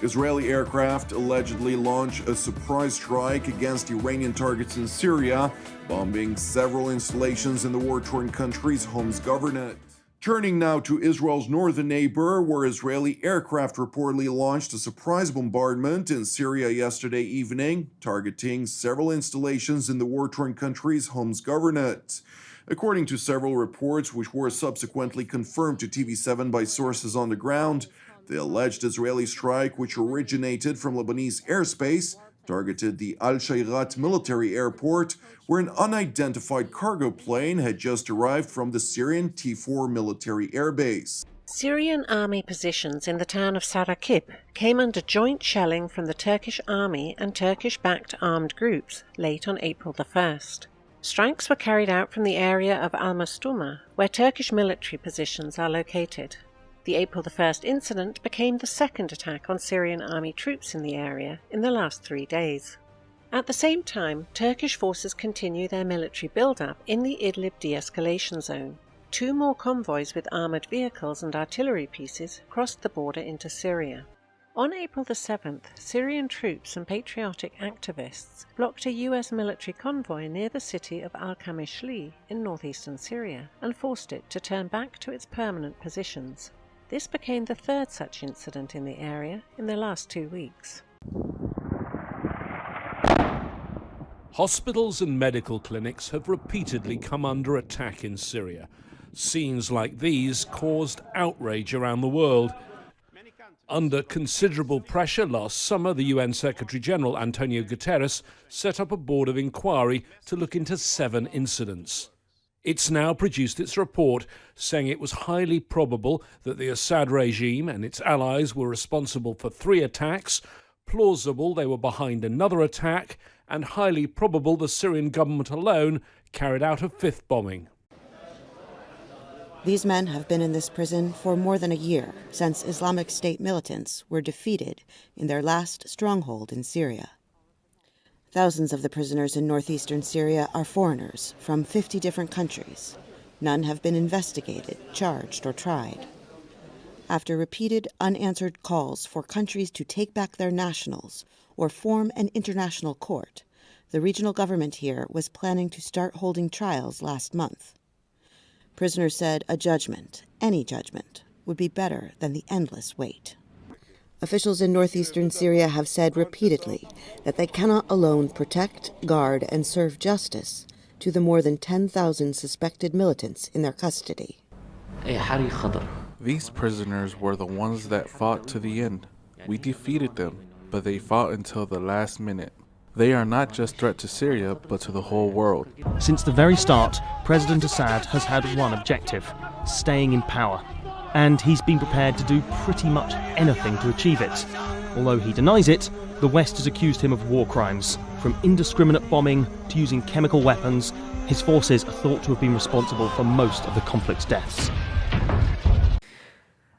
Israeli aircraft allegedly launched a surprise strike against Iranian targets in Syria, bombing several installations in the war-torn country's Homs Governorate. Turning now to Israel's northern neighbor, where Israeli aircraft reportedly launched a surprise bombardment in Syria yesterday evening, targeting several installations in the war-torn country's Homs Governorate. According to several reports, which were subsequently confirmed to TV7 by sources on the ground, the alleged Israeli strike, which originated from Lebanese airspace, targeted the Al-Shayrat military airport, where an unidentified cargo plane had just arrived from the Syrian T4 military airbase. Syrian army positions in the town of Sarakib came under joint shelling from the Turkish army and Turkish-backed armed groups late on April the 1st. Strikes were carried out from the area of Al-Mastuma, where Turkish military positions are located. The April the 1st incident became the second attack on Syrian army troops in the area in the last 3 days. At the same time, Turkish forces continue their military build-up in the Idlib de-escalation zone. 2 more convoys with armoured vehicles and artillery pieces crossed the border into Syria. On April the 7th, Syrian troops and patriotic activists blocked a US military convoy near the city of Al-Kamishli in northeastern Syria and forced it to turn back to its permanent positions. This became the 3rd such incident in the area in the last 2 weeks. Hospitals and medical clinics have repeatedly come under attack in Syria. Scenes like these caused outrage around the world. Under considerable pressure last summer, the UN Secretary-General Antonio Guterres set up a board of inquiry to look into 7 incidents. It's now produced its report, saying it was highly probable that the Assad regime and its allies were responsible for 3 attacks, plausible they were behind another attack, and highly probable the Syrian government alone carried out a 5th bombing. These men have been in this prison for more than a year, since Islamic State militants were defeated in their last stronghold in Syria. Thousands of the prisoners in northeastern Syria are foreigners from 50 different countries. None have been investigated, charged, or tried. After repeated unanswered calls for countries to take back their nationals or form an international court, the regional government here was planning to start holding trials last month. Prisoners said a judgment, any judgment, would be better than the endless wait. Officials in northeastern Syria have said repeatedly that they cannot alone protect, guard, and serve justice to the more than 10,000 suspected militants in their custody. These prisoners were the ones that fought to the end. We defeated them, but they fought until the last minute. They are not just a threat to Syria, but to the whole world. Since the very start, President Assad has had one objective: staying in power. And he's been prepared to do pretty much anything to achieve it. Although he denies it, the West has accused him of war crimes. From indiscriminate bombing to using chemical weapons, his forces are thought to have been responsible for most of the conflict's deaths.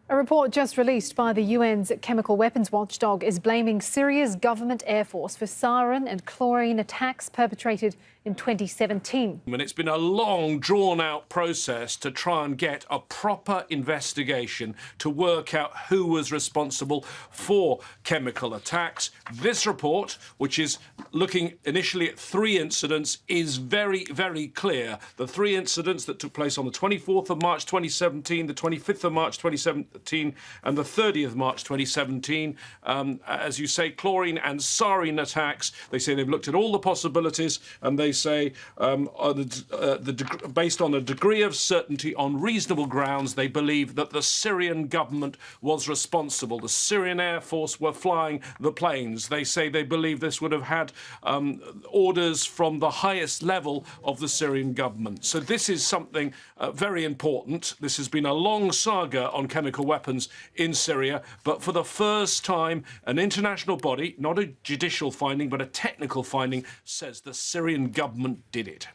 A report just released by the UN's chemical weapons watchdog is blaming Syria's government air force for sarin and chlorine attacks perpetrated in 2017. And it's been a long, drawn-out process to try and get a proper investigation to work out who was responsible for chemical attacks. This report, which is looking initially at 3 incidents, is very, very clear. The 3 incidents that took place on the 24th of March 2017, the 25th of March 2017, and the 30th of March 2017, as you say, chlorine and sarin attacks. They say they've looked at all the possibilities, and they say, based on a degree of certainty on reasonable grounds, they believe that the Syrian government was responsible. The Syrian Air Force were flying the planes. They say they believe this would have had orders from the highest level of the Syrian government. So this is something very important. This has been a long saga on chemical weapons in Syria, but for the first time, an international body, not a judicial finding, but a technical finding, says the Syrian government did it.